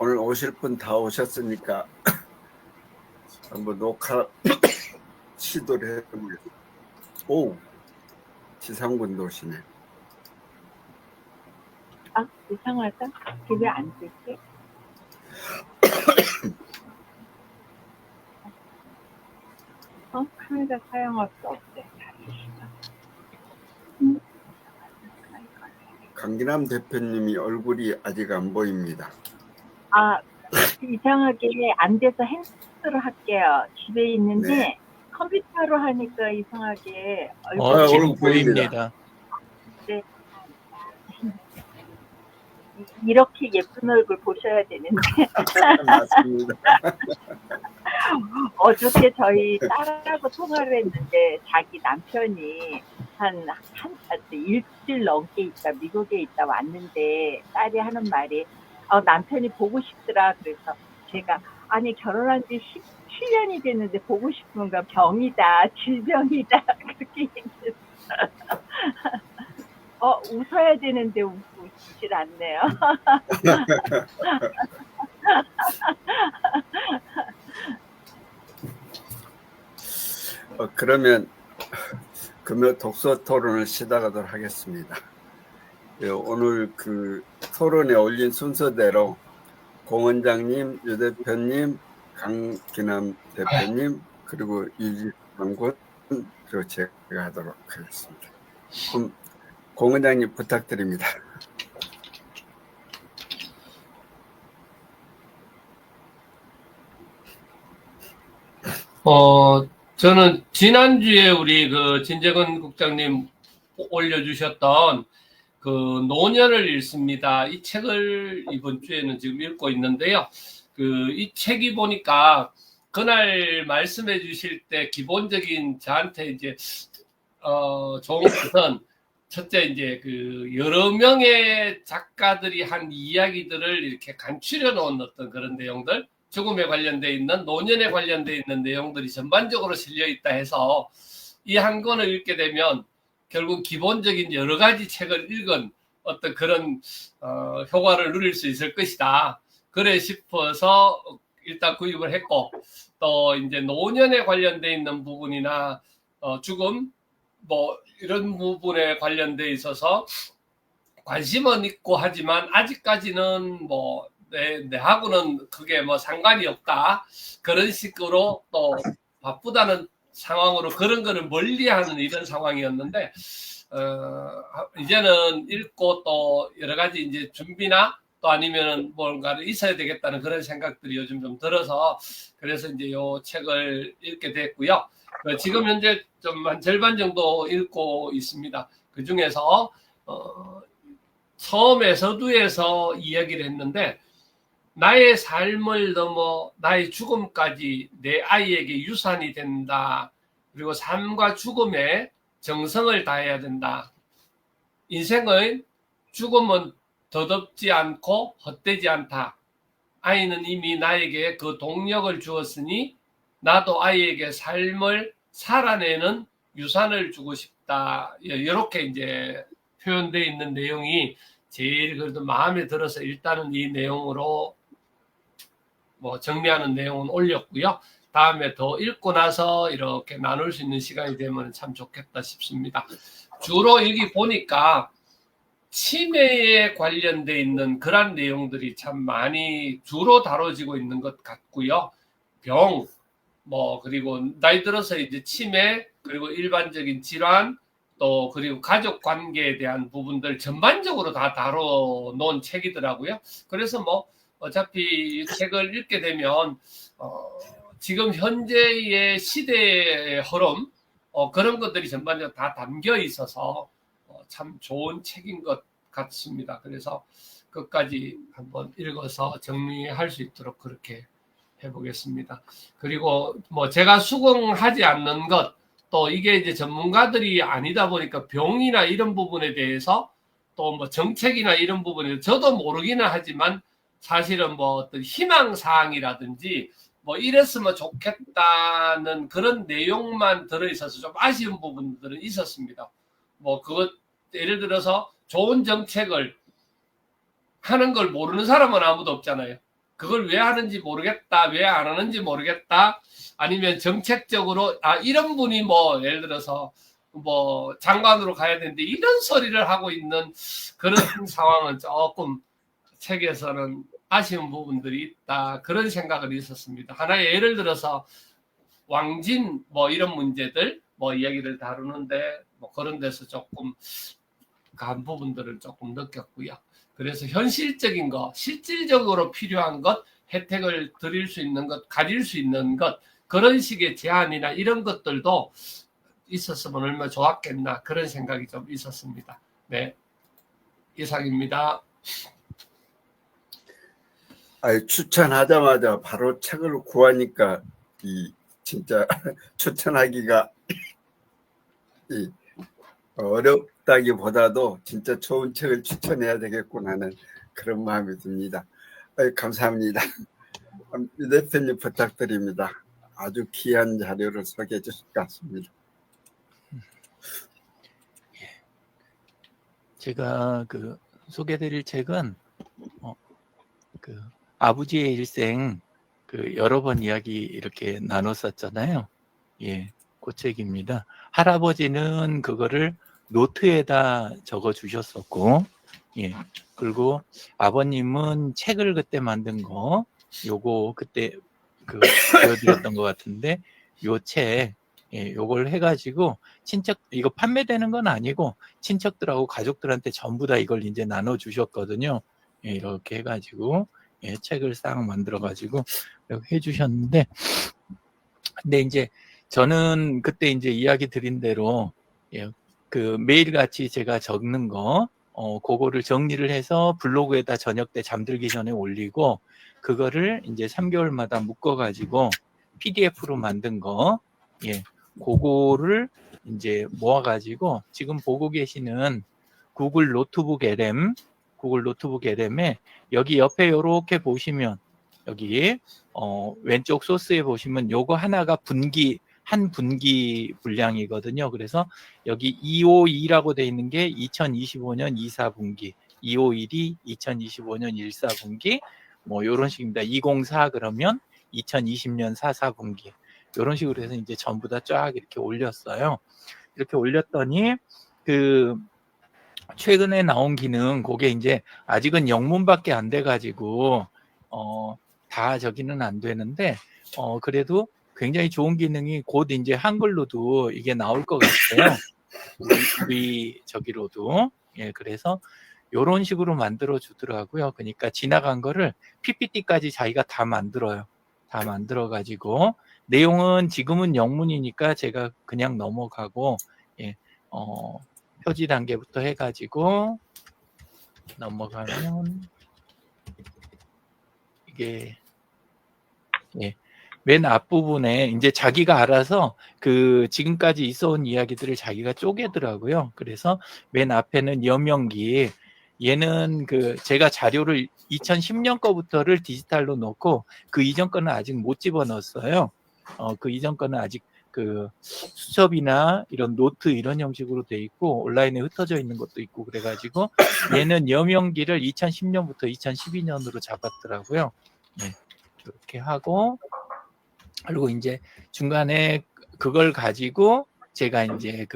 오늘 오실 분 다 오셨으니까 한번 녹화 시도를 해보겠습니다. 오, 지상군도 오시네. 아, 이상하다. 그게 안 되지? 카메라 사용할 수 없대. 강기남 대표님이 얼굴이 아직 안 보입니다. 아, 이상하게 안 돼서 핸드로 할게요. 집에 있는데 네. 컴퓨터로 하니까 이상하게 얼굴 보입니다. 네. 이렇게 예쁜 얼굴 보셔야 되는데. 맞습니다. 어저께 저희 딸하고 통화를 했는데 자기 남편이 한 일주일 넘게 있다 미국에 있다 왔는데 딸이 하는 말이 남편이 보고 싶더라. 그래서 제가 아니 결혼한 지 17년이 됐는데 보고 싶은 건 병이다 질병이다 그렇게 얘기했어요. 웃어야 되는데 웃질 않네요. 그러면 금요 독서 토론을 시작하도록 하겠습니다. 오늘 그 토론에 올린 순서대로 공 원장님, 유 대표님, 강기남 대표님, 그리고 유지상군, 그리고 제가 하도록 하겠습니다. 그럼 공 원장님 부탁드립니다. 저는 지난주에 우리 그 진재건 국장님 올려주셨던 그 노년을 읽습니다. 이 책을 이번 주에는 지금 읽고 있는데요. 이 책이 보니까 그날 말씀해 주실 때 기본적인 저한테 이제, 좋은 것은 첫째 이제 그 여러 명의 작가들이 한 이야기들을 이렇게 간추려 놓은 어떤 그런 내용들, 죽음에 관련되어 있는 노년에 관련되어 있는 내용들이 전반적으로 실려 있다 해서 이 한 권을 읽게 되면 결국 기본적인 여러 가지 책을 읽은 어떤 그런 효과를 누릴 수 있을 것이다. 그래 싶어서 일단 구입을 했고, 또 이제 노년에 관련되어 있는 부분이나 죽음 뭐 이런 부분에 관련되어 있어서 관심은 있고 하지만 아직까지는 뭐 내하고는 그게 뭐 상관이 없다. 그런 식으로 또 바쁘다는 상황으로 그런 거를 멀리하는 이런 상황이었는데, 이제는 읽고 또 여러 가지 이제 준비나 또 아니면은 뭔가를 있어야 되겠다는 그런 생각들이 요즘 좀 들어서 그래서 이제 요 책을 읽게 됐고요. 지금 현재 좀 한 절반 정도 읽고 있습니다. 그 중에서 처음에 서두에서 이야기를 했는데, 나의 삶을 넘어 나의 죽음까지 내 아이에게 유산이 된다. 그리고 삶과 죽음에 정성을 다해야 된다. 인생의 죽음은 더덥지 않고 헛되지 않다. 아이는 이미 나에게 그 동력을 주었으니 나도 아이에게 삶을 살아내는 유산을 주고 싶다. 이렇게 이제 표현되어 있는 내용이 제일 그래도 마음에 들어서 일단은 이 내용으로 뭐 정리하는 내용은 올렸고요. 다음에 더 읽고 나서 이렇게 나눌 수 있는 시간이 되면 참 좋겠다 싶습니다. 주로 여기 보니까 치매에 관련돼 있는 그런 내용들이 참 많이 주로 다뤄지고 있는 것 같고요. 병, 뭐 그리고 나이 들어서 이제 치매, 그리고 일반적인 질환, 또 그리고 가족 관계에 대한 부분들 전반적으로 다 다뤄 놓은 책이더라고요. 그래서 뭐 어차피 이 책을 읽게 되면 지금 현재의 시대의 흐름, 그런 것들이 전반적으로 다 담겨 있어서 참 좋은 책인 것 같습니다. 그래서 끝까지 한번 읽어서 정리할 수 있도록 그렇게 해보겠습니다. 그리고 뭐 제가 수긍하지 않는 것, 또 이게 이제 전문가들이 아니다 보니까 병이나 이런 부분에 대해서 또 뭐 정책이나 이런 부분에 저도 모르기는 하지만 사실은 뭐 어떤 희망사항이라든지 뭐 이랬으면 좋겠다는 그런 내용만 들어있어서 좀 아쉬운 부분들은 있었습니다. 뭐 그것 예를 들어서 좋은 정책을 하는 걸 모르는 사람은 아무도 없잖아요. 그걸 왜 하는지 모르겠다, 왜 안 하는지 모르겠다, 아니면 정책적으로 이런 분이 뭐 예를 들어서 뭐 장관으로 가야 되는데 이런 소리를 하고 있는 그런 상황은 조금 책에서는 아쉬운 부분들이 있다, 그런 생각을 있었습니다. 하나의 예를 들어서 왕진 뭐 이런 문제들 뭐 이야기를 다루는데 뭐 그런 데서 조금 간 부분들을 조금 느꼈고요. 그래서 현실적인 것, 실질적으로 필요한 것, 혜택을 드릴 수 있는 것, 가질 수 있는 것, 그런 식의 제안이나 이런 것들도 있었으면 얼마나 좋았겠나, 그런 생각이 좀 있었습니다. 네, 이상입니다. 추천하자마자 바로 책을 구하니까 진짜 추천하기가 어렵다기보다도 진짜 좋은 책을 추천해야 되겠구나 하는 그런 마음이 듭니다. 감사합니다. 유 대표님 부탁드립니다. 아주 귀한 자료를 소개해 주실 것 같습니다. 제가 소개드릴 책은 아버지의 일생 여러 번 이야기 이렇게 나눴었잖아요. 예, 그 책입니다. 할아버지는 그거를 노트에다 적어 주셨었고, 예, 그리고 아버님은 책을 그때 만든 거, 요거 그때 보여드렸던 것 같은데, 요 책, 예, 요걸 해가지고 이거 판매되는 건 아니고 친척들하고 가족들한테 전부 다 이걸 이제 나눠 주셨거든요. 예, 이렇게 해가지고 예, 책을 싹 만들어가지고 해주셨는데, 근데 이제 저는 그때 이제 이야기 드린 대로 예, 매일같이 제가 적는 거 그거를 정리를 해서 블로그에다 저녁 때 잠들기 전에 올리고, 그거를 이제 3개월마다 묶어가지고 PDF로 만든 거, 예, 그거를 이제 모아가지고 지금 보고 계시는 구글 노트북 LM에 여기 옆에 이렇게 보시면 여기 왼쪽 소스에 보시면 요거 하나가 한 분기 분량이거든요. 그래서 여기 252라고 돼 있는 게 2025년 2, 4분기, 251이 2025년 1, 4분기, 뭐 요런 식입니다. 204 그러면 2020년 4, 4분기. 요런 식으로 해서 이제 전부 다 쫙 이렇게 올렸어요. 이렇게 올렸더니 최근에 나온 기능, 그게 이제 아직은 영문밖에 안 돼가지고 다 저기는 안 되는데 그래도 굉장히 좋은 기능이 곧 이제 한글로도 이게 나올 것 같아요. 우리 저기로도. 예, 그래서 요런 식으로 만들어 주더라고요. 그러니까 지나간 거를 PPT까지 자기가 다 만들어요. 다 만들어 가지고 내용은 지금은 영문이니까 제가 그냥 넘어가고, 예, 표지 단계부터 해가지고 넘어가면 이게 예, 맨 앞부분에 이제 자기가 알아서 지금까지 있어온 이야기들을 자기가 쪼개더라고요. 그래서 맨 앞에는 여명기, 얘는 제가 자료를 2010년 거부터를 디지털로 넣고 그 이전 거는 아직 못 집어넣었어요. 그 이전 거는 아직 수첩이나 이런 노트 이런 형식으로 돼 있고 온라인에 흩어져 있는 것도 있고, 그래가지고 얘는 여명기를 2010년부터 2012년으로 잡았더라고요. 네, 이렇게 하고, 그리고 이제 중간에 그걸 가지고 제가 이제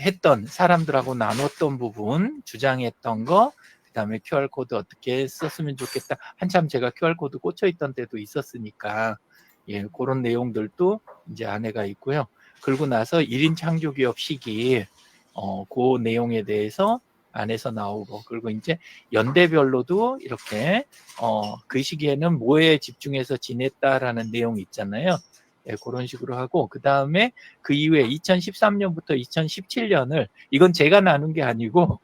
했던 사람들하고 나눴던 부분, 주장했던 거, 그 다음에 QR코드 어떻게 썼으면 좋겠다. 한참 제가 QR코드 꽂혀 있던 때도 있었으니까, 예, 그런 내용들도 이제 안에가 있고요. 그리고 나서 1인 창조기업 시기, 그 내용에 대해서 안에서 나오고, 그리고 이제 연대별로도 이렇게, 그 시기에는 뭐에 집중해서 지냈다라는 내용이 있잖아요. 예, 그런 식으로 하고, 그 다음에 그 이후에 2013년부터 2017년을, 이건 제가 나눈 게 아니고,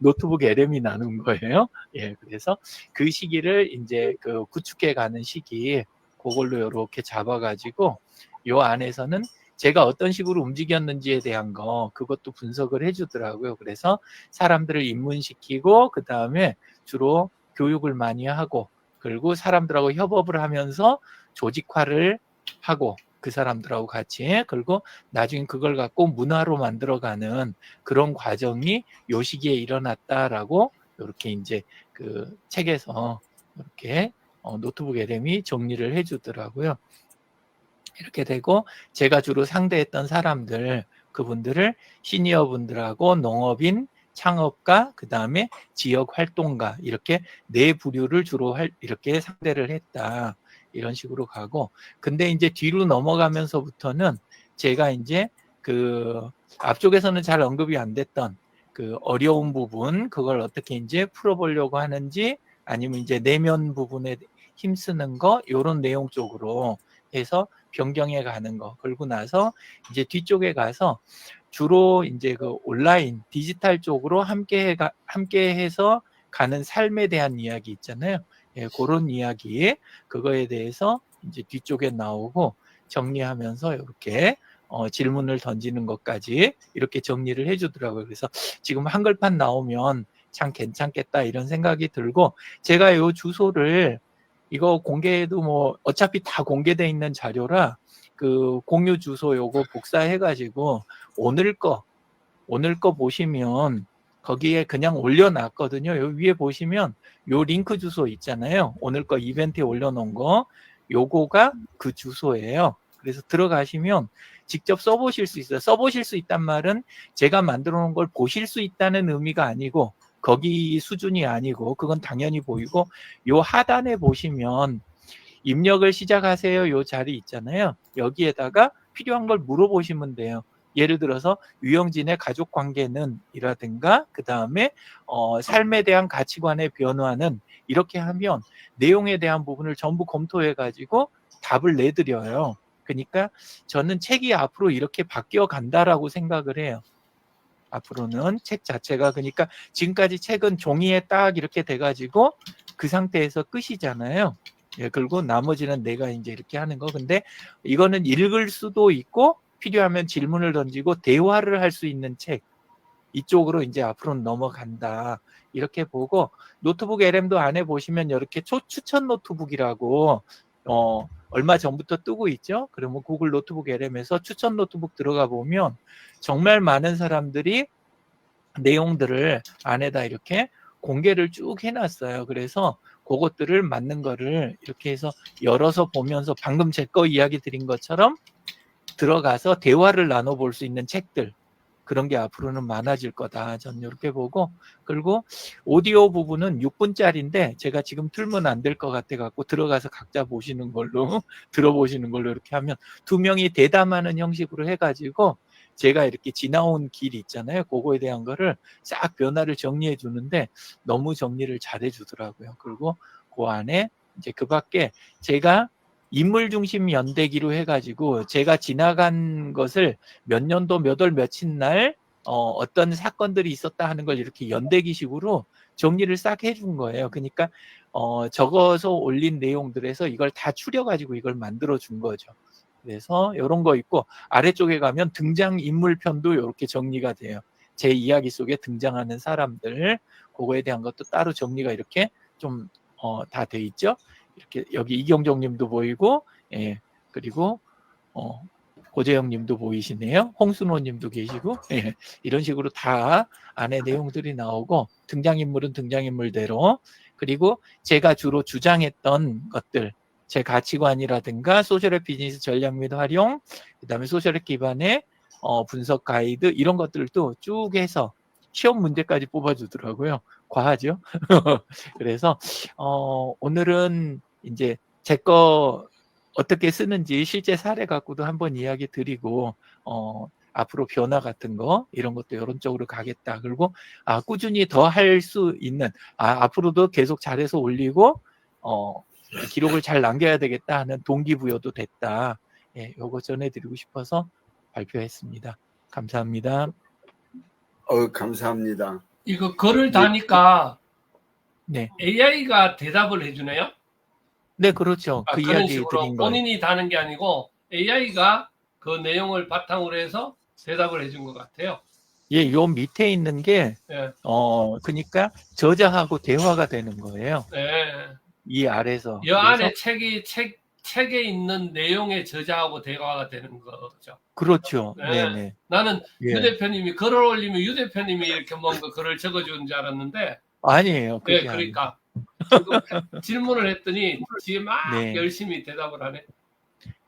노트북 LM이 나눈 거예요. 예, 그래서 그 시기를 이제 구축해 가는 시기, 그걸로 이렇게 잡아가지고, 요 안에서는 제가 어떤 식으로 움직였는지에 대한 그것도 분석을 해주더라고요. 그래서 사람들을 입문시키고, 그 다음에 주로 교육을 많이 하고, 그리고 사람들하고 협업을 하면서 조직화를 하고, 그 사람들하고 같이, 그리고 나중에 그걸 갖고 문화로 만들어가는 그런 과정이 요 시기에 일어났다라고, 이렇게 이제 책에서 이렇게 노트북 LM이 정리를 해주더라고요. 이렇게 되고 제가 주로 상대했던 사람들 그분들을 시니어분들하고 농업인, 창업가, 그 다음에 지역 활동가 이렇게 네 부류를 주로 이렇게 상대를 했다. 이런 식으로 가고 근데 이제 뒤로 넘어가면서부터는 제가 이제 그 앞쪽에서는 잘 언급이 안 됐던 그 어려운 부분 그걸 어떻게 이제 풀어보려고 하는지 아니면 이제 내면 부분에 힘쓰는 거 이런 내용 쪽으로 해서 변경해 가는 거 그러고 나서 이제 뒤쪽에 가서 주로 이제 그 온라인 디지털 쪽으로 함께 해서 가는 삶에 대한 이야기 있잖아요. 예, 그런 이야기 그거에 대해서 이제 뒤쪽에 나오고 정리하면서 이렇게 질문을 던지는 것까지 이렇게 정리를 해주더라고요. 그래서 지금 한글판 나오면 참 괜찮겠다 이런 생각이 들고 제가 이 주소를 이거 공개해도 뭐 어차피 다 공개돼 있는 자료라 그 공유 주소 요거 복사해가지고 오늘 거 보시면 거기에 그냥 올려놨거든요. 여기 위에 보시면 요 링크 주소 있잖아요. 오늘 거 이벤트에 올려놓은 거 요거가 그 주소예요. 그래서 들어가시면 직접 써보실 수 있어요. 써보실 수 있단 말은 제가 만들어 놓은 걸 보실 수 있다는 의미가 아니고 거기 수준이 아니고 그건 당연히 보이고 요 하단에 보시면 입력을 시작하세요 요 자리 있잖아요. 여기에다가 필요한 걸 물어보시면 돼요. 예를 들어서 유영진의 가족관계는 이라든가 그 다음에 삶에 대한 가치관의 변화는 이렇게 하면 내용에 대한 부분을 전부 검토해 가지고 답을 내드려요. 그러니까 저는 책이 앞으로 이렇게 바뀌어 간다라고 생각을 해요. 앞으로는 책 자체가 그러니까 지금까지 책은 종이에 딱 이렇게 돼가지고 그 상태에서 끝이잖아요. 예, 그리고 나머지는 내가 이제 이렇게 하는 거. 근데 이거는 읽을 수도 있고 필요하면 질문을 던지고 대화를 할 수 있는 책. 이쪽으로 이제 앞으로는 넘어간다. 이렇게 보고 노트북 LM도 안에 보시면 이렇게 추천 노트북이라고 얼마 전부터 뜨고 있죠. 그러면 구글 노트북 LM에서 추천 노트북 들어가 보면 정말 많은 사람들이 내용들을 안에다 이렇게 공개를 쭉 해놨어요. 그래서 그것들을 맞는 거를 이렇게 해서 열어서 보면서 방금 제 거 이야기 드린 것처럼 들어가서 대화를 나눠볼 수 있는 책들 그런 게 앞으로는 많아질 거다. 전 이렇게 보고 그리고 오디오 부분은 6분짜리인데 제가 지금 틀면 안 될 것 같아 갖고 들어가서 각자 보시는 걸로 들어보시는 걸로 이렇게 하면 두 명이 대담하는 형식으로 해가지고 제가 이렇게 지나온 길 있잖아요. 그거에 대한 거를 싹 변화를 정리해 주는데 너무 정리를 잘해 주더라고요. 그리고 그 안에 이제 그 밖에 제가 인물 중심 연대기로 해가지고 제가 지나간 것을 몇 년도 몇 월 며칠 날 어떤 사건들이 있었다 하는 걸 이렇게 연대기식으로 정리를 싹 해준 거예요. 그러니까 적어서 올린 내용들에서 이걸 다 추려가지고 이걸 만들어 준 거죠. 그래서 이런 거 있고 아래쪽에 가면 등장인물편도 이렇게 정리가 돼요. 제 이야기 속에 등장하는 사람들 그거에 대한 것도 따로 정리가 이렇게 좀 다 돼 있죠. 이렇게 여기 이경정 님도 보이고 예, 그리고 고재영 님도 보이시네요. 홍순호 님도 계시고 예, 이런 식으로 다 안에 내용들이 나오고 등장인물은 등장인물대로 그리고 제가 주로 주장했던 것들 제 가치관이라든가 소셜앱 비즈니스 전략 및 활용 그 다음에 소셜앱 기반의 분석 가이드 이런 것들도 쭉 해서 시험 문제까지 뽑아주더라고요. 과하죠? 그래서 오늘은 이제 제 거 어떻게 쓰는지 실제 사례 갖고도 한번 이야기 드리고 앞으로 변화 같은 거 이런 것도 이런 쪽으로 가겠다. 그리고 꾸준히 더 할 수 있는 앞으로도 계속 잘해서 올리고 기록을 잘 남겨야 되겠다 하는 동기부여도 됐다. 예, 요거 전해드리고 싶어서 발표했습니다. 감사합니다. 감사합니다. 이거 글을 다니까 네, AI가 대답을 해주네요. 네 그렇죠. 그 그런 이야기 식으로 드린 거예요. 본인이 다는 게 아니고 AI가 그 내용을 바탕으로 해서 대답을 해준 것 같아요. 예, 요 밑에 있는 게 예. 그러니까 저자하고 대화가 되는 거예요. 네. 이 아래서. 이 안에 책에 있는 내용의 저자하고 대화가 되는 거죠. 그렇죠. 네. 네. 나는 예. 유 대표님이 글을 올리면 유 대표님이 이렇게 뭔가 글을 적어주는 줄 알았는데 아니에요. 그게 네, 그러니까 지금 질문을 했더니 지금 막 네. 열심히 대답을 하네.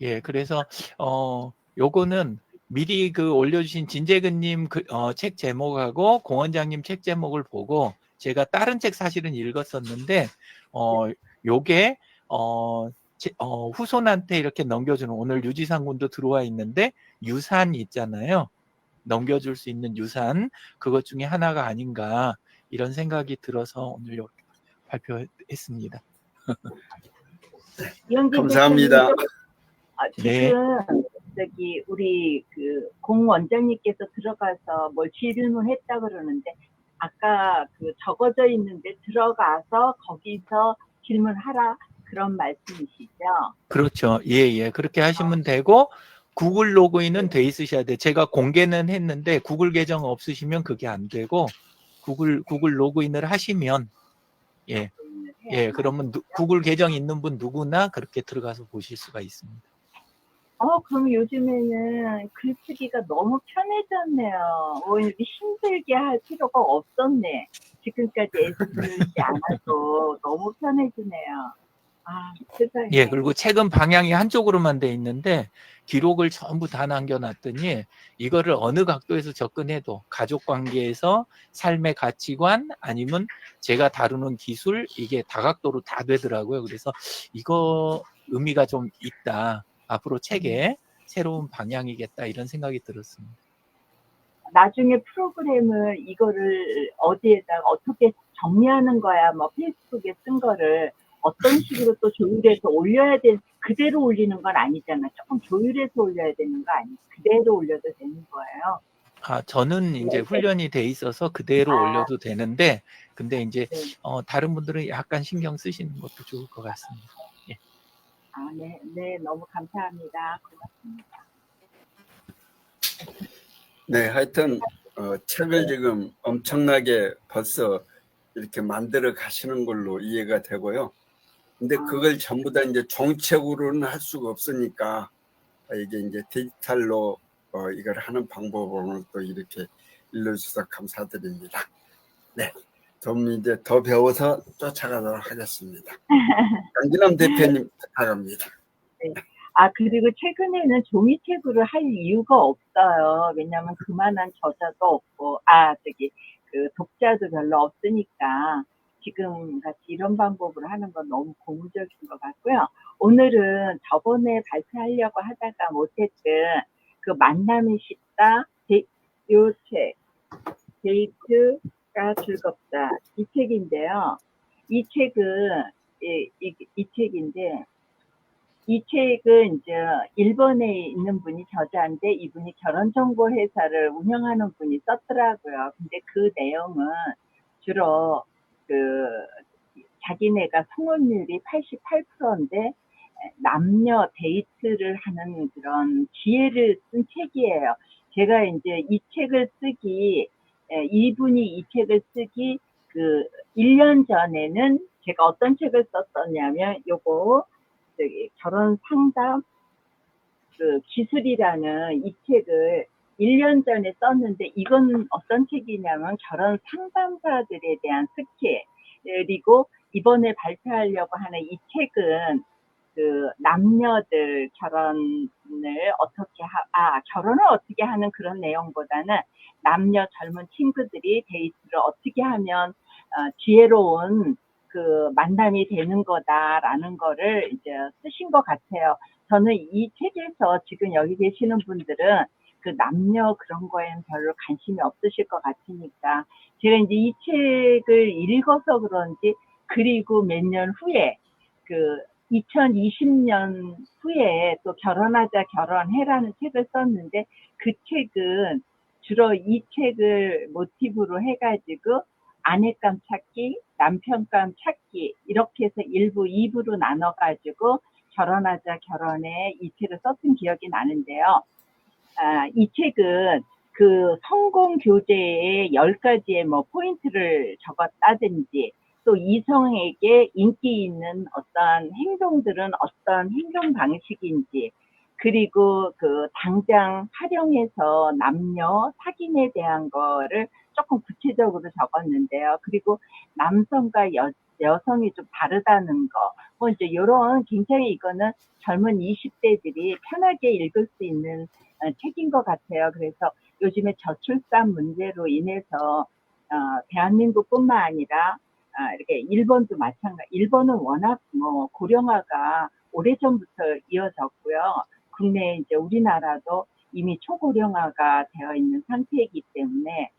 예, 그래서 요거는 미리 그 올려주신 진재근님 책 제목하고 공원장님 책 제목을 보고 제가 다른 책 사실은 읽었었는데 요게 후손한테 이렇게 넘겨주는, 오늘 유지상 군도 들어와 있는데 유산 있잖아요. 넘겨줄 수 있는 유산, 그것 중에 하나가 아닌가 이런 생각이 들어서 오늘 이렇게 발표했습니다. 이현기 감사합니다. 대표님, 네. 지금 저기 우리 그 공 원장님께서 들어가서 뭘 질문했다 그러는데 아까 그 적어져 있는데 들어가서 거기서 질문하라 그런 말씀이시죠? 그렇죠. 예. 그렇게 하시면 되고, 구글 로그인은 돼 있으셔야 돼. 제가 공개는 했는데, 구글 계정 없으시면 그게 안 되고, 구글 로그인을 하시면, 예, 그러면 구글 계정 있는 분 누구나 그렇게 들어가서 보실 수가 있습니다. 그럼 요즘에는 글쓰기가 너무 편해졌네요. 이렇게 힘들게 할 필요가 없었네. 지금까지 애쓰지 않아도 너무 편해지네요. 세상에. 예, 그리고 책은 방향이 한쪽으로만 돼 있는데 기록을 전부 다 남겨놨더니 이거를 어느 각도에서 접근해도 가족 관계에서 삶의 가치관 아니면 제가 다루는 기술, 이게 다각도로 다 되더라고요. 그래서 이거 의미가 좀 있다. 앞으로 책에 새로운 방향이겠다 이런 생각이 들었습니다. 나중에 프로그램을 이거를 어디에다가 어떻게 정리하는 거야, 뭐 페이스북에 쓴 거를 어떤 식으로 또 조율해서 올려야 돼, 그대로 올리는 건 아니잖아. 조금 조율해서 올려야 되는 거 아니야? 그대로 올려도 되는 거예요. 저는 이제 훈련이 돼 있어서 그대로 올려도 되는데, 근데 이제 다른 분들은 약간 신경 쓰시는 것도 좋을 것 같습니다. 예. 네, 너무 감사합니다. 고맙습니다. 네, 하여튼 책을 지금 엄청나게 벌써 이렇게 만들어 가시는 걸로 이해가 되고요. 근데 그걸 전부 다 이제 종이책으로는 할 수가 없으니까 이게 이제 디지털로 이걸 하는 방법을 또 이렇게 일러주셔서 감사드립니다. 네, 좀 이제 더 배워서 쫓아가도록 하겠습니다. 강진남 대표님 부탁합니다. 네. 그리고 최근에는 종이책으로 할 이유가 없어요. 왜냐하면 그만한 저자도 없고, 그 독자도 별로 없으니까 지금 같이 이런 방법으로 하는 건 너무 고무적인 것 같고요. 오늘은 저번에 발표하려고 하다가 못했던 그 만남이 쉽다, 요 책, 데이트가 즐겁다, 이 책인데요. 이 책은, 이 책인데, 이 책은 이제 일본에 있는 분이 저자인데 이분이 결혼정보 회사를 운영하는 분이 썼더라고요. 근데 그 내용은 주로 자기네가 성혼율이 88%인데 남녀 데이트를 하는 그런 지혜를 쓴 책이에요. 제가 이제 이 책을 쓰기, 이분이 이 책을 쓰기 1년 전에는 제가 어떤 책을 썼었냐면 요거 결혼 상담 기술이라는 이 책을 1년 전에 썼는데 이건 어떤 책이냐면 결혼 상담사들에 대한 스킬, 그리고 이번에 발표하려고 하는 이 책은 남녀들 결혼을 결혼을 어떻게 하는 그런 내용보다는 남녀 젊은 친구들이 데이트를 어떻게 하면 지혜로운 만남이 되는 거다라는 거를 이제 쓰신 것 같아요. 저는 이 책에서 지금 여기 계시는 분들은 남녀 그런 거에는 별로 관심이 없으실 것 같으니까 제가 이제 이 책을 읽어서 그런지, 그리고 몇 년 후에 2020년 후에 또 결혼하자 결혼해라는 책을 썼는데 그 책은 주로 이 책을 모티브로 해가지고 아내감 찾기, 남편감 찾기 이렇게 해서 1부, 2부로 나눠가지고 결혼하자 결혼해 이 책을 썼던 기억이 나는데요. 이 책은 성공 교재에 10가지의 뭐 포인트를 적었다든지 또 이성에게 인기 있는 어떤 행동들은 어떤 행동 방식인지, 그리고 당장 활용해서 남녀 사귐에 대한 거를 조금 구체적으로 적었는데요. 그리고 남성과 여성이 좀 다르다는 거. 뭐 이제 요런 굉장히 이거는 젊은 20대들이 편하게 읽을 수 있는 책인 것 같아요. 그래서 요즘에 저출산 문제로 인해서 대한민국뿐만 아니라 이렇게 일본도 마찬가지. 일본은 워낙 뭐 고령화가 오래전부터 이어졌고요. 국내 이제 우리나라도 이미 초고령화가 되어 있는 상태이기 때문에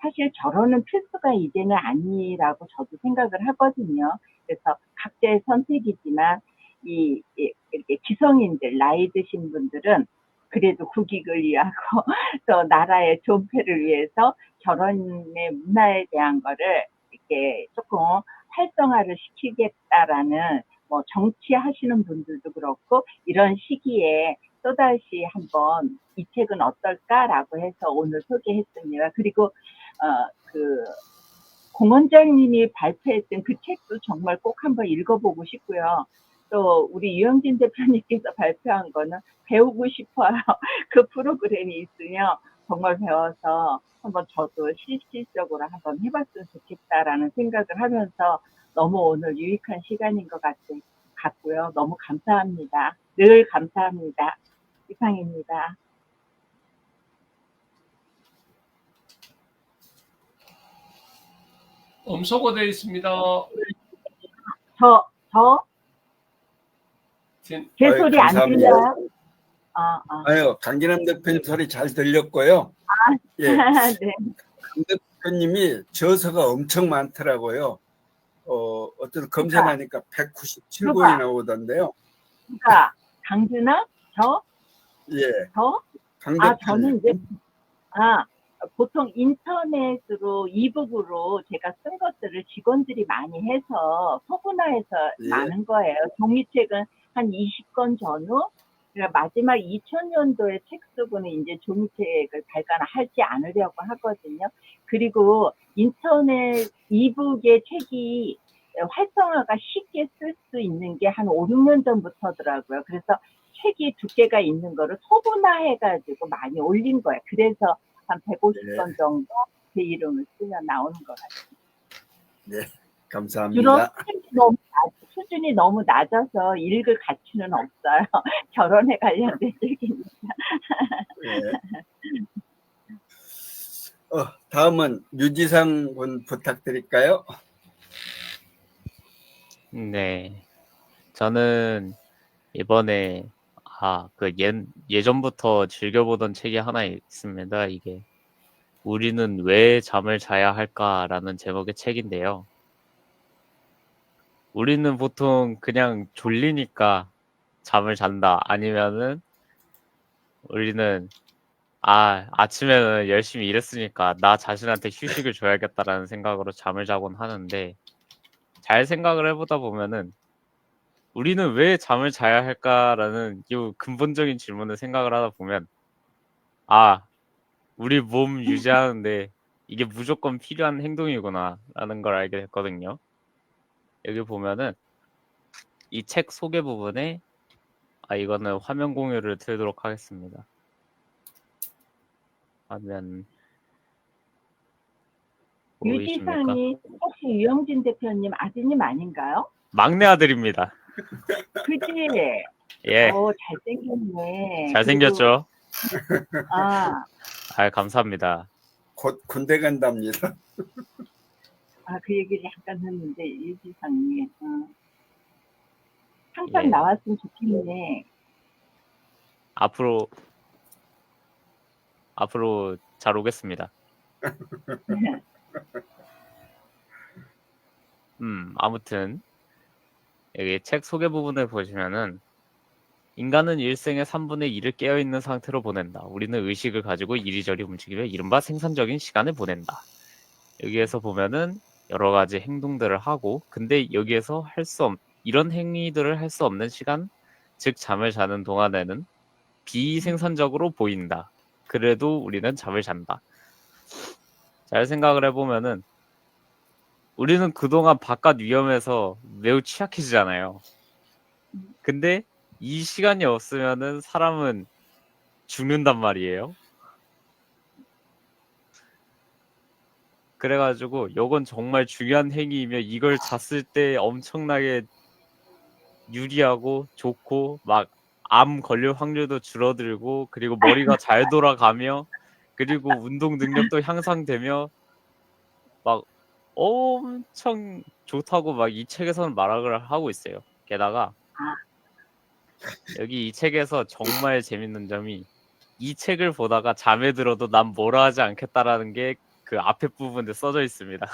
사실 결혼은 필수가 이제는 아니라고 저도 생각을 하거든요. 그래서 각자의 선택이지만 이렇게 기성인들 나이 드신 분들은 그래도 국익을 위하고 또 나라의 존폐를 위해서 결혼의 문화에 대한 거를 이렇게 조금 활성화를 시키겠다라는 뭐 정치하시는 분들도 그렇고 이런 시기에 또다시 한번 이 책은 어떨까라고 해서 오늘 소개했습니다. 그리고 공 원장님이 발표했던 그 책도 정말 꼭 한번 읽어보고 싶고요. 또 우리 유영진 대표님께서 발표한 거는 배우고 싶어요. 그 프로그램이 있으면 정말 배워서 한번 저도 실질적으로 한번 해봤으면 좋겠다라는 생각을 하면서 너무 오늘 유익한 시간인 것 같고요. 너무 감사합니다. 늘 감사합니다. 이상입니다. 음소거 되어 있습니다. 제 소리 안 감사합니다. 들려요? 아유, 강진남 대표님 소리 잘 들렸고요. 예. 네. 강 대표님이 저서가 엄청 많더라고요. 어떤 검색하니까 197권이 나오던데요. 그러니까 강준아, 예. 강 저는 대표님. 이제 보통 인터넷으로 이북으로 제가 쓴 것들을 직원들이 많이 해서 소분화해서 예. 많은 거예요. 종이책은 한 20권 전후. 그러니까 마지막 2000년도에 책 쓰고는 이제 종이책을 발간하지 않으려고 하거든요. 그리고 인터넷 이북의 책이 활성화가 쉽게 쓸 수 있는 게 한 5, 6년 전부터더라고요. 그래서 책이 두께가 있는 거를 소분화해가지고 많이 올린 거예요. 그래서 한 150권 정도 제 이름을 쓰면 나오는 것 같아요. 네, 감사합니다. 주로 수준이 너무 낮아서 읽을 가치는 없어요. 결혼에 관련된 책입니다. 네. 다음은 유지상 군 부탁드릴까요? 네. 저는 이번에 예전부터 즐겨보던 책이 하나 있습니다. 이게 우리는 왜 잠을 자야 할까라는 제목의 책인데요. 우리는 보통 그냥 졸리니까 잠을 잔다. 아니면은 우리는 아침에는 열심히 일했으니까 나 자신한테 휴식을 줘야겠다라는 생각으로 잠을 자곤 하는데, 잘 생각을 해보다 보면은 우리는 왜 잠을 자야 할까라는 이 근본적인 질문을 생각을 하다 보면 우리 몸 유지하는데 이게 무조건 필요한 행동이구나 라는 걸 알게 됐거든요. 여기 보면은 이 책 소개 부분에 이거는 화면 공유를 틀도록 하겠습니다. 화면 보이십니까? 유지상이 혹시 유영진 대표님 아드님 아닌가요? 막내 아들입니다. 그치? 예. 잘생겼네. 잘생겼죠? 그리고, 감사합니다. 곧 군대 간답니다. 그 얘기를 잠깐 했는데, 유지상이. 항상 예. 나왔으면 좋겠네. 앞으로 잘 오겠습니다. 아무튼 여기 책 소개 부분을 보시면은 인간은 일생의 3분의 1을 깨어있는 상태로 보낸다. 우리는 의식을 가지고 이리저리 움직이며 이른바 생산적인 시간을 보낸다. 여기에서 보면은 여러 가지 행동들을 하고, 근데 여기에서 이런 행위들을 할 수 없는 시간, 즉 잠을 자는 동안에는 비생산적으로 보인다. 그래도 우리는 잠을 잔다. 잘 생각을 해보면은 우리는 그동안 바깥 위험에서 매우 취약해지잖아요. 근데 이 시간이 없으면은 사람은 죽는단 말이에요. 그래가지고 요건 정말 중요한 행위이며 이걸 잤을 때 엄청나게 유리하고 좋고 막 암 걸릴 확률도 줄어들고 그리고 머리가 잘 돌아가며 그리고 운동 능력도 향상되며 막 엄청 좋다고 막 이 책에서는 말을 하고 있어요. 게다가 여기 이 책에서 정말 재밌는 점이 이 책을 보다가 잠에 들어도 난 뭐라 하지 않겠다라는 게 그 앞에 부분에 써져 있습니다.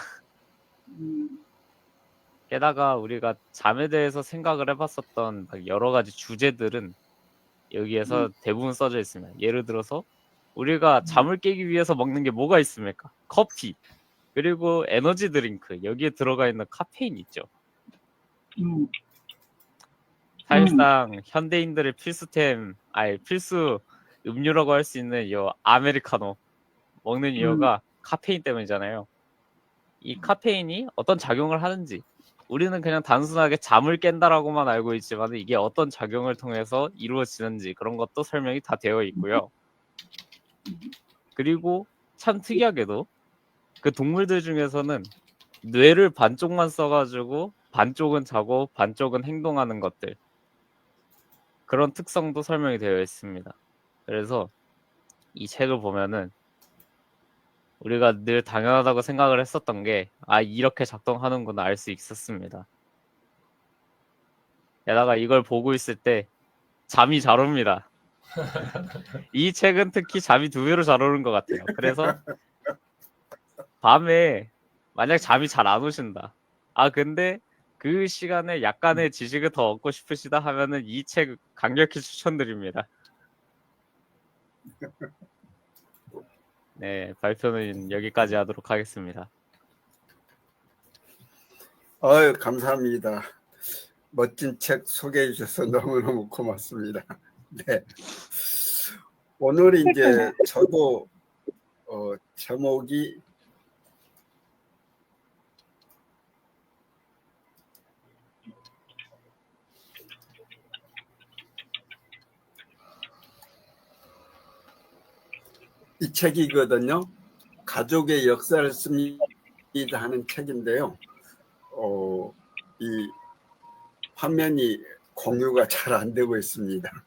게다가 우리가 잠에 대해서 생각을 해봤었던 막 여러 가지 주제들은 여기에서 대부분 써져 있습니다. 예를 들어서 우리가 잠을 깨기 위해서 먹는 게 뭐가 있습니까? 커피, 그리고 에너지 드링크, 여기에 들어가 있는 카페인 있죠. 사실상 현대인들의 필수템, 아니 필수 음료라고 할 수 있는 이 아메리카노 먹는 이유가 카페인 때문이잖아요. 이 카페인이 어떤 작용을 하는지 우리는 그냥 단순하게 잠을 깬다라고만 알고 있지만 이게 어떤 작용을 통해서 이루어지는지 그런 것도 설명이 다 되어 있고요. 그리고 참 특이하게도 그 동물들 중에서는 뇌를 반쪽만 써가지고 반쪽은 자고 반쪽은 행동하는 것들, 그런 특성도 설명이 되어 있습니다. 그래서 이 책을 보면은 우리가 늘 당연하다고 생각을 했었던 게 이렇게 작동하는구나 알 수 있었습니다. 게다가 이걸 보고 있을 때 잠이 잘 옵니다. 이 책은 특히 잠이 2배로 잘 오는 것 같아요. 그래서 밤에 만약 잠이 잘 안 오신다. 근데 그 시간에 약간의 지식을 더 얻고 싶으시다 하면은 이 책 강력히 추천드립니다. 네, 발표는 여기까지 하도록 하겠습니다. 감사합니다. 멋진 책 소개해 주셔서 너무너무 고맙습니다. 네. 오늘 이제 저도 제목이 이 책이거든요. 가족의 역사를 씁니다 하는 책인데요. 이 화면이 공유가 잘 안 되고 있습니다.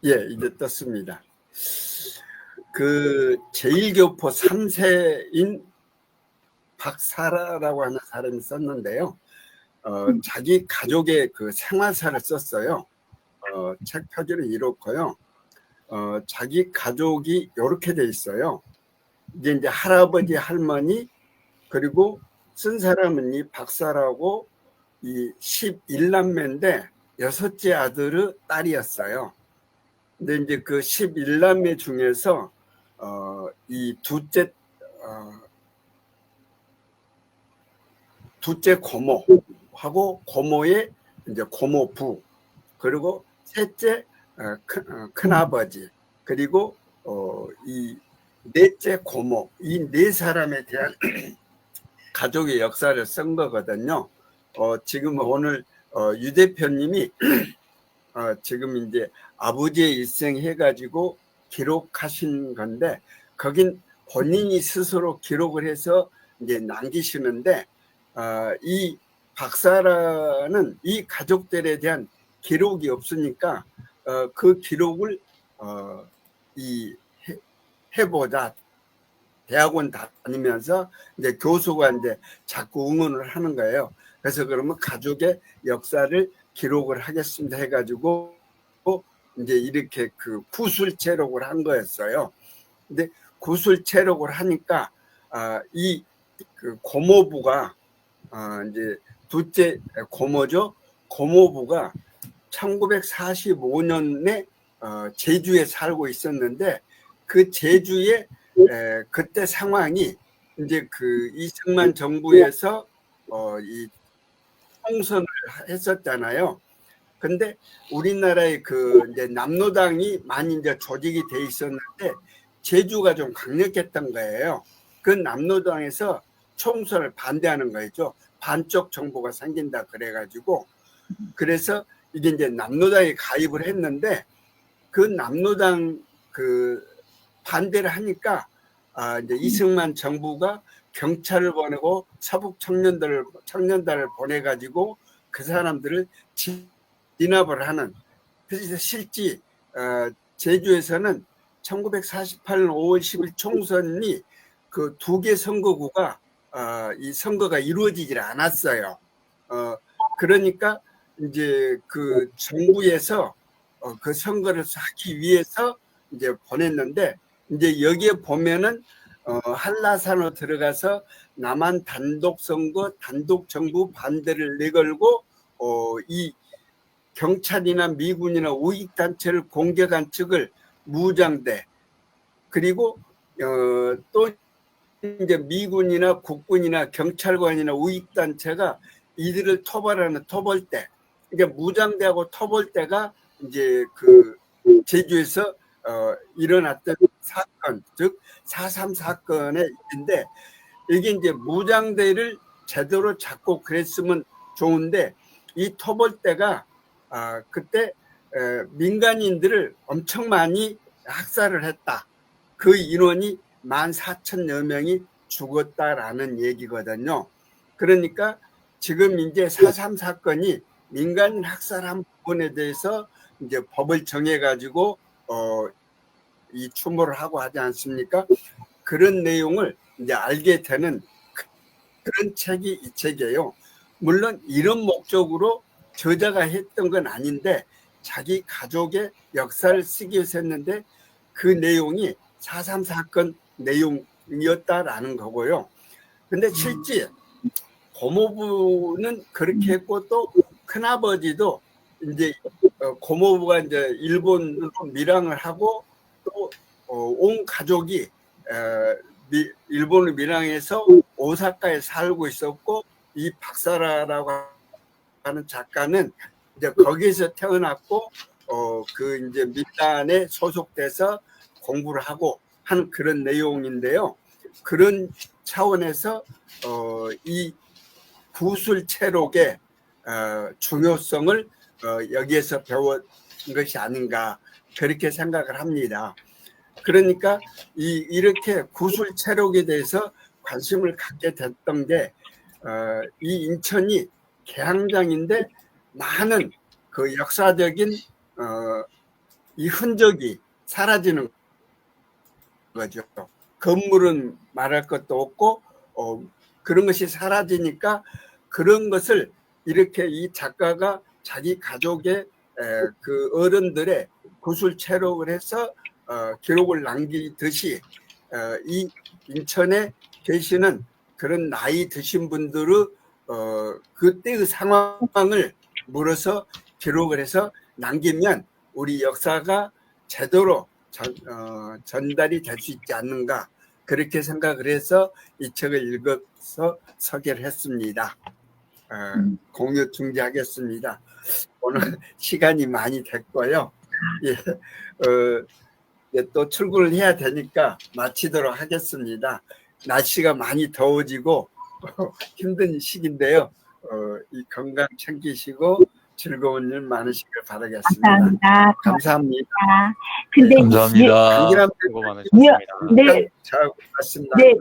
예, 이제 떴습니다. 그 제1교포 3세인 박사라라고 하는 사람이 썼는데요. 자기 가족의 그 생활사를 썼어요. 책 표지는 이렇고요. 자기 가족이 이렇게 돼 있어요. 이제 할아버지, 할머니, 그리고 쓴 사람은 이 박사라고 이 11남매인데 6째 아들의 딸이었어요. 근데 이제 그 11남매 중에서 이 둘째 고모하고 고모의 이제 고모부, 그리고 셋째 큰아버지, 그리고 이 넷째 고모, 이 4사람에 대한 가족의 역사를 쓴 거거든요. 지금 오늘 유 대표님이 지금 이제 아버지의 일생 해가지고 기록하신 건데, 거긴 본인이 스스로 기록을 해서 이제 남기시는데, 이 박사라는 이 가족들에 대한 기록이 없으니까 그 기록을 해보자. 대학원 다니면서 이제 교수가 이제 자꾸 응원을 하는 거예요. 그래서 그러면 가족의 역사를 기록을 하겠습니다 해가지고 이제 이렇게 그 구술체록을 한 거였어요. 근데 구술체록을 하니까 이 그 고모부가 이제 둘째 고모죠. 고모부가 1945년에 제주에 살고 있었는데, 그 제주에 그때 상황이 이제 그 이승만 정부에서 이 총선을 했었잖아요. 근데 우리나라의 그 이제 남로당이 많이 이제 조직이 돼 있었는데 제주가 좀 강력했던 거예요. 그 남로당에서 총선을 반대하는 거죠. 반쪽 정부가 생긴다 그래가지고, 그래서 이게 이제 남로당에 가입을 했는데, 그 남로당 그 반대를 하니까 이제 이승만 정부가 경찰을 보내고 서북 청년단을 보내가지고 그 사람들을 진압을 하는. 그래서 실제 제주에서는 1948년 5월 10일 총선이 그 2개 선거구가 이 선거가 이루어지질 않았어요. 그러니까 이제 그 정부에서 그 선거를 하기 위해서 이제 보냈는데, 이제 여기에 보면은 한라산으로 들어가서 남한 단독 선거, 단독 정부 반대를 내걸고 이 경찰이나 미군이나 우익단체를 공격한 측을 무장대, 그리고 또 이제 미군이나 국군이나 경찰관이나 우익단체가 이들을 토벌하는 토벌대, 그러니까 무장대하고 토벌대가 이제 그 제주에서 일어났던 사건, 즉 4.3 사건의 일인데, 이게 이제 무장대를 제대로 잡고 그랬으면 좋은데, 이 토벌대가 그때 민간인들을 엄청 많이 학살을 했다. 그 인원이 14,000여 명이 죽었다라는 얘기거든요. 그러니까 지금 이제 4.3 사건이 민간인 학살한 부분에 대해서 이제 법을 정해가지고 이 추모를 하고 하지 않습니까? 그런 내용을 이제 알게 되는 그런 책이 이 책이에요. 물론 이런 목적으로 저자가 했던 건 아닌데 자기 가족의 역사를 쓰기 위해서 했는데 그 내용이 4.3 사건 내용이었다라는 거고요. 근데 실제 고모부는 그렇게 했고, 또 큰아버지도 이제 고모부가 이제 일본으로 밀항을 하고, 또 온 가족이 일본을 밀항해서 오사카에 살고 있었고, 이 박사라라고 하는 작가는 이제 거기에서 태어났고 그 이제 민단에 소속돼서 공부를 하고 하는 그런 내용인데요. 그런 차원에서 이 구술체록의 중요성을 여기에서 배운 것이 아닌가, 그렇게 생각을 합니다. 그러니까 이렇게 구술체록에 대해서 관심을 갖게 됐던 게 이 인천이 개항장인데 많은 그 역사적인 이 흔적이 사라지는 거죠. 건물은 말할 것도 없고 그런 것이 사라지니까 그런 것을 이렇게 이 작가가 자기 가족의 그 어른들의 구술체록을 해서 기록을 남기듯이 이 인천에 계시는 그런 나이 드신 분들의 그때의 상황을 물어서 기록을 해서 남기면 우리 역사가 제대로 전달이 될 수 있지 않는가, 그렇게 생각을 해서 이 책을 읽어서 소개를 했습니다. 공유 중지하겠습니다. 오늘 시간이 많이 됐고요. 예, 또 출근을 해야 되니까 마치도록 하겠습니다. 날씨가 많이 더워지고 힘든 시기인데요. 이 건강 챙기시고 즐거운 일 많으시길 바라겠습니다. 감사합니다. 감사합니다. 근데 감사합니다. 수고 많으셨습니다. 네. 잘 고맙습니다. 네.